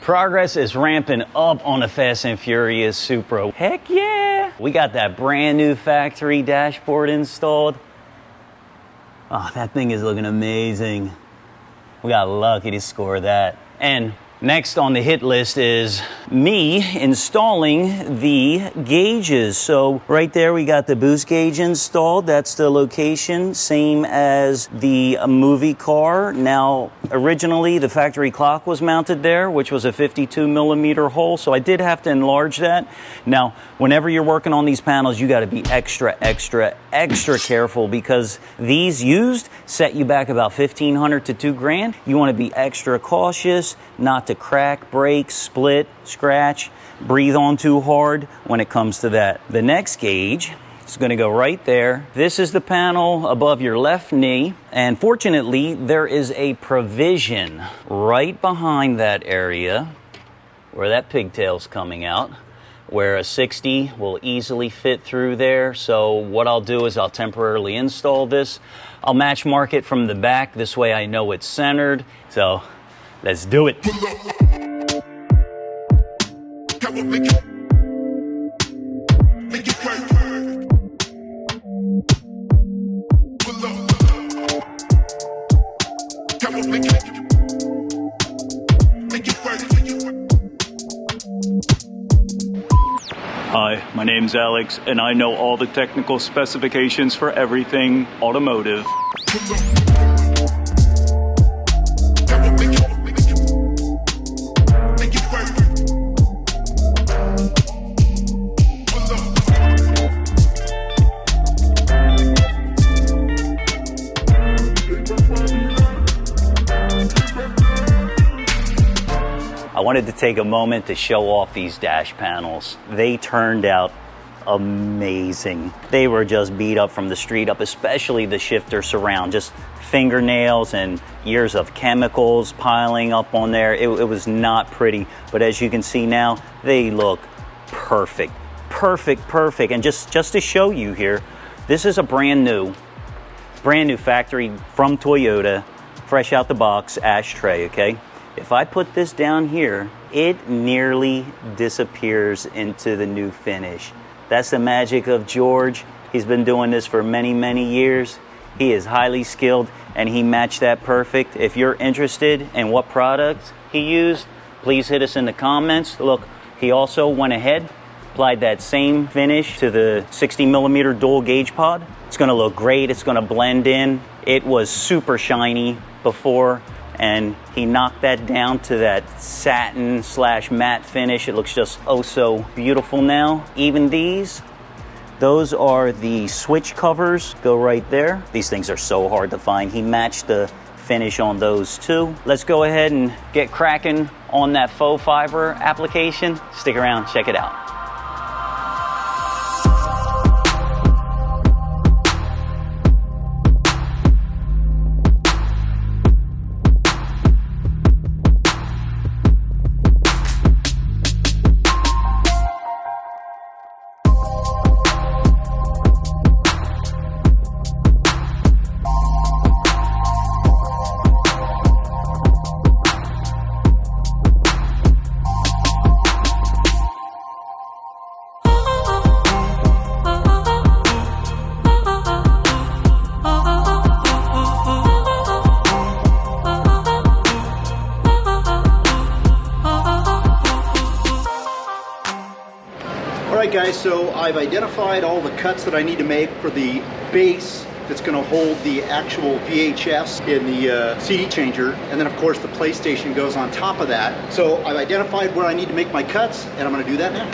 Progress is ramping up on the Fast and Furious Supra. Heck yeah! We got that brand new factory dashboard installed. Oh, that thing is looking amazing. We got lucky to score that. And next on the hit list is me installing the gauges. So right there we got the boost gauge installed. That's the location, same as the movie car. Now, originally the factory clock was mounted there, which was a 52 millimeter hole. So I did have to enlarge that. Now, whenever you're working on these panels, you got to be extra careful, because these used set you back about $1,500 to $2,000. You want to be extra cautious, not to crack, break, split, scratch, breathe on too hard when it comes to that. The next gauge is going to go right there. This is the panel above your left knee, and fortunately there is a provision right behind that area where that pigtail's coming out, where a 60 will easily fit through there. So what I'll do is I'll temporarily install this. I'll match mark it from the back. This way I know it's centered. So let's do it. Hi, my name's Alex, and I know all the technical specifications for everything automotive. I wanted to take a moment to show off these dash panels. They turned out amazing. They were just beat up from the street up, especially the shifter surround. Just fingernails and years of chemicals piling up on there. It was not pretty, but as you can see now, they look perfect. Perfect. And just to show you here, this is a brand new factory from Toyota, fresh out the box ashtray, okay? If I put this down here, it nearly disappears into the new finish. That's the magic of George. He's been doing this for many years. He is highly skilled, and he matched that perfect. If you're interested in what products he used, please hit us in the comments. Look, he also went ahead, applied that same finish to the 60 millimeter dual gauge pod. It's gonna look great, it's gonna blend in. It was super shiny before, and he knocked that down to that satin / matte finish. It looks just oh so beautiful now. Even these, those are the switch covers, go right there. These things are so hard to find. He matched the finish on those too. Let's go ahead and get cracking on that faux fiber application. Stick around, check it out. Alright guys, so I've identified all the cuts that I need to make for the base that's going to hold the actual VHS in the CD changer, and then of course the PlayStation goes on top of that. So I've identified where I need to make my cuts, and I'm going to do that now.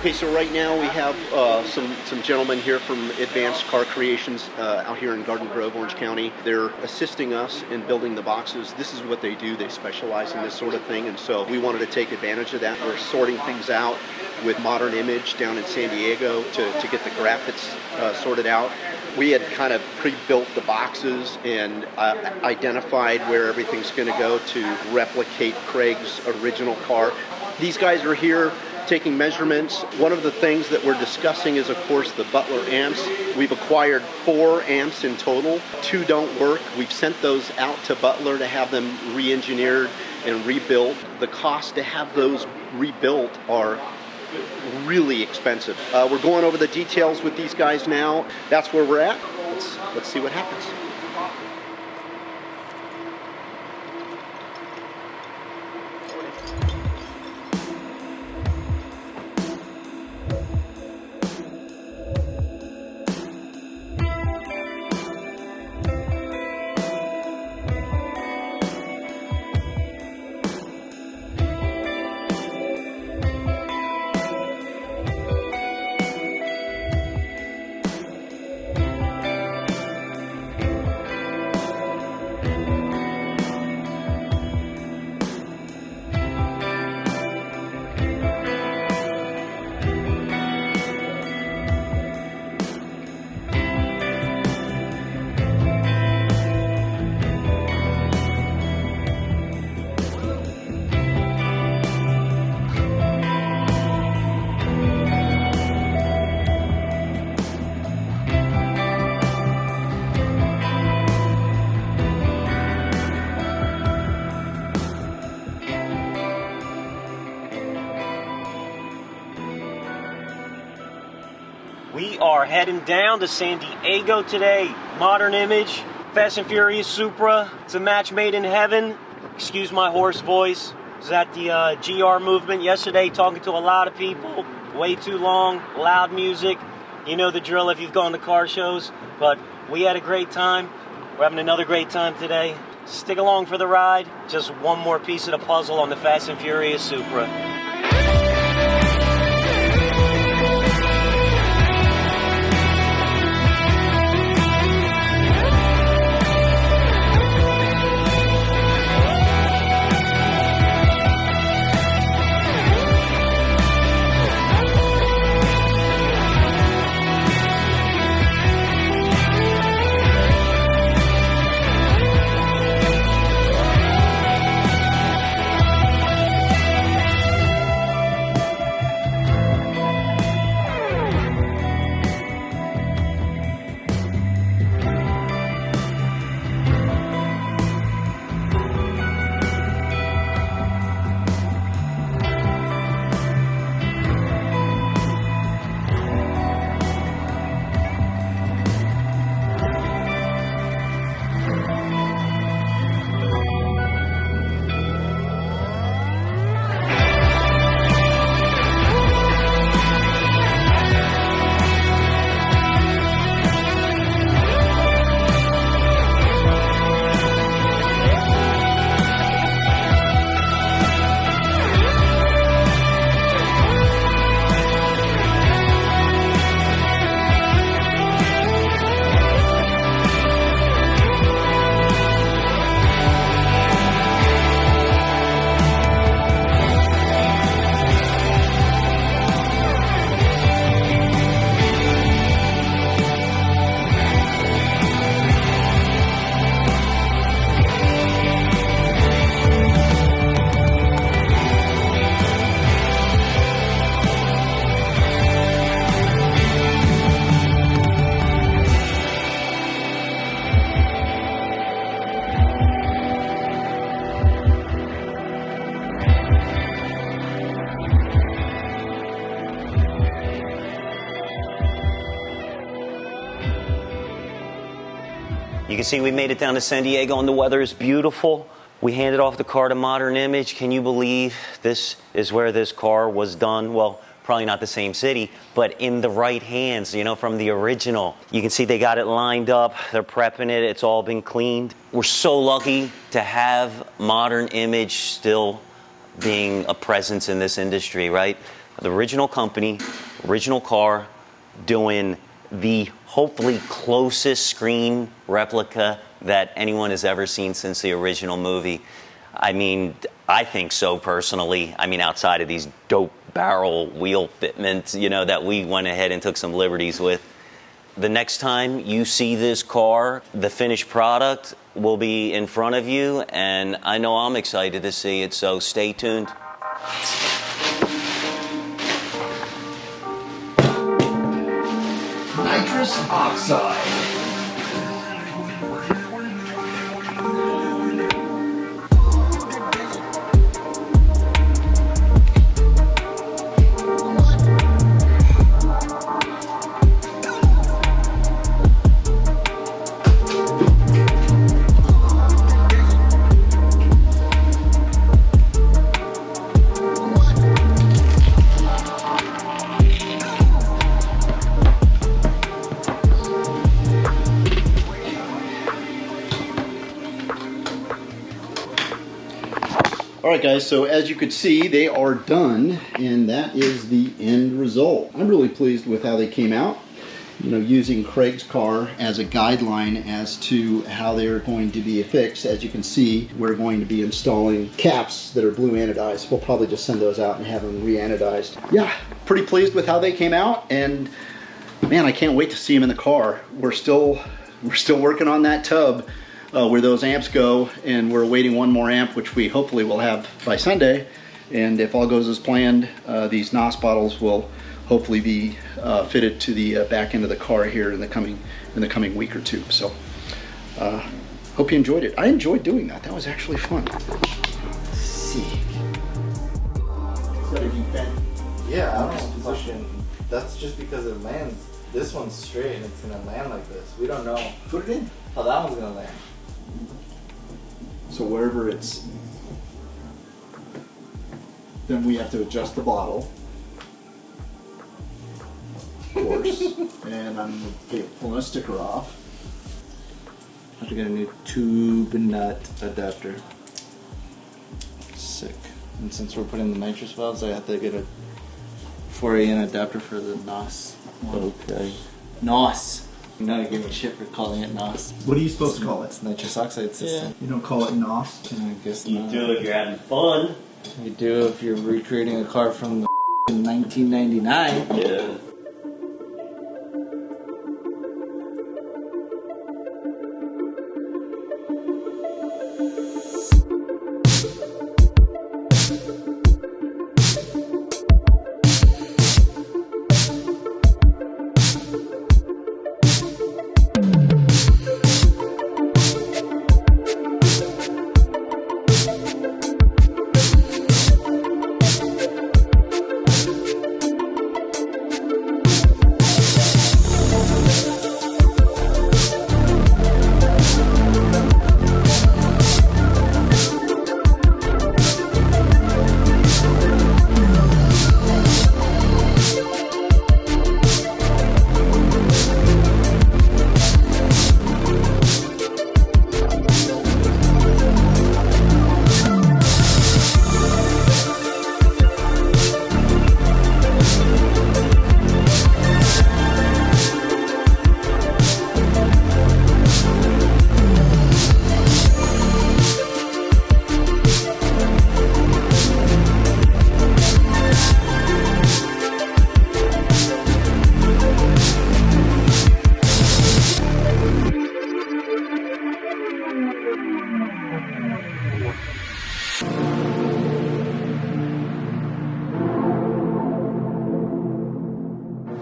Okay, so right now we have some gentlemen here from Advanced Car Creations out here in Garden Grove, Orange County. They're assisting us in building the boxes. This is what they do. They specialize in this sort of thing, and so we wanted to take advantage of that. We're sorting things out with Modern Image down in San Diego to get the graphics sorted out. We had kind of pre-built the boxes and identified where everything's going to go to replicate Craig's original car. These guys are here taking measurements. One of the things that we're discussing is, of course, the Butler amps. We've acquired 4 amps in total. 2 don't work. We've sent those out to Butler to have them re-engineered and rebuilt. The cost to have those rebuilt are really expensive. We're going over the details with these guys now. That's where we're at. Let's see what happens. We are heading down to San Diego today. Modern Image, Fast and Furious Supra. It's a match made in heaven. Excuse my hoarse voice. I was at the GR movement yesterday talking to a lot of people. Way too long, loud music. You know the drill if you've gone to car shows. But we had a great time. We're having another great time today. Stick along for the ride. Just one more piece of the puzzle on the Fast and Furious Supra. You can see we made it down to San Diego and the weather is beautiful. We handed off the car to Modern Image. Can you believe this is where this car was done? Well, probably not the same city, but in the right hands, you know, from the original. You can see they got it lined up. They're prepping it. It's all been cleaned. We're so lucky to have Modern Image still being a presence in this industry, right? The original company, original car, doing the hopefully closest screen replica that anyone has ever seen since the original movie. I mean, I think so personally. I mean, outside of these dope barrel wheel fitments, you know, that we went ahead and took some liberties with. The next time you see this car, the finished product will be in front of you, and I know I'm excited to see it, so stay tuned. Nitrous oxide. Alright guys, so as you could see, they are done, and that is the end result. I'm really pleased with how they came out. You know, using Craig's car as a guideline as to how they're going to be fixed. As you can see, we're going to be installing caps that are blue anodized. We'll probably just send those out and have them re-anodized. Yeah, pretty pleased with how they came out, and man, I can't wait to see them in the car. We're still working on that tub. Where those amps go, and we're awaiting one more amp, which we hopefully will have by Sunday. And if all goes as planned, these NOS bottles will hopefully be fitted to the back end of the car here in the coming week or two. So hope you enjoyed it. I enjoyed doing that. That was actually fun. Let's see. So did you bend? Yeah, I don't know position. That's just because it lands. This one's straight and it's gonna land like this. We don't know. Put it in. How that one's gonna land. So wherever it's, then we have to adjust the bottle, of course. And I'm pulling a sticker off. I have to get a new tube and nut adapter. Sick. And since we're putting the nitrous valves, I have to get a 4AN adapter for the NOS. Okay. NOS. You know, you gave me shit for calling it NOS. What are you supposed to call it? It's nitrous oxide system. You don't call it NOS? I guess You not. do if you're having fun. You do if you're recreating a car from the 1999. Yeah.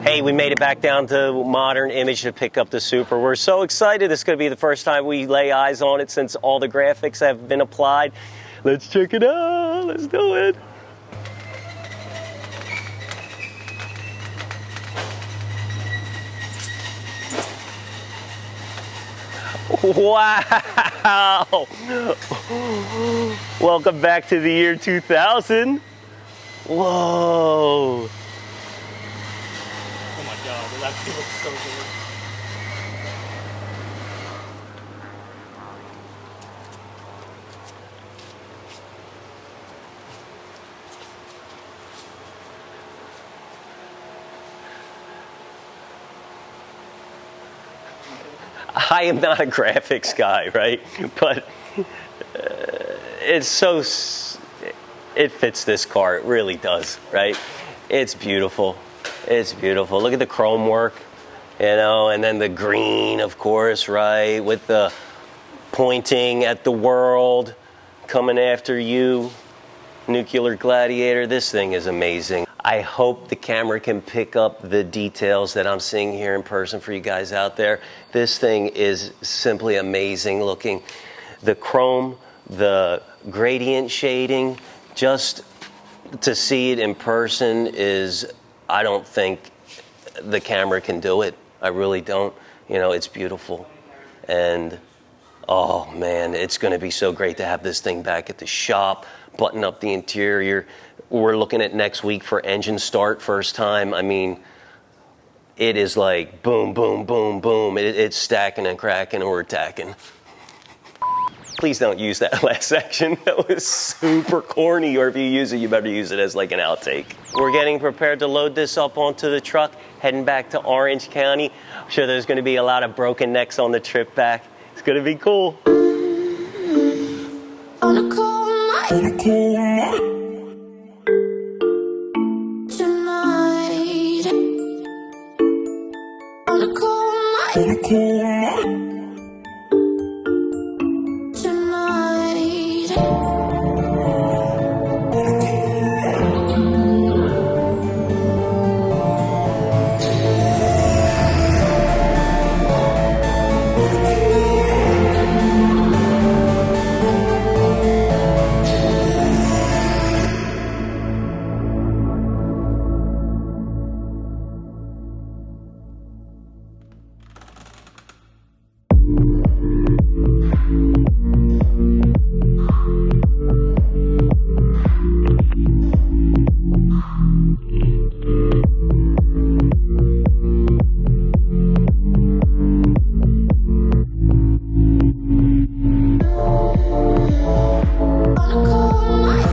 Hey, we made it back down to Modern Image to pick up the Supra. We're so excited. This is going to be the first time we lay eyes on it since all the graphics have been applied. Let's check it out. Let's do it. Wow! Welcome back to the year 2000. Whoa! Oh my God, that looks so good. I am not a graphics guy, right? But it's so, it fits this car. It really does, right? It's beautiful. It's beautiful. Look at the chrome work, you know, and then the green, of course, right? With the pointing at the world, coming after you. Nuclear Gladiator. This thing is amazing. I hope the camera can pick up the details that I'm seeing here in person for you guys out there. This thing is simply amazing looking. The chrome, the gradient shading, just to see it in person is, I don't think the camera can do it. I really don't. You know, it's beautiful. And oh man, it's going to be so great to have this thing back at the shop, button up the interior. We're looking at next week for engine start first time. I mean, it is like boom, boom, boom, boom. It's stacking and cracking and we're attacking. Please don't use that last section. That was super corny, or if you use it, you better use it as like an outtake. We're getting prepared to load this up onto the truck, heading back to Orange County. I'm sure there's going to be a lot of broken necks on the trip back. It's going to be cool. On a cold night, tonight. On a cold night.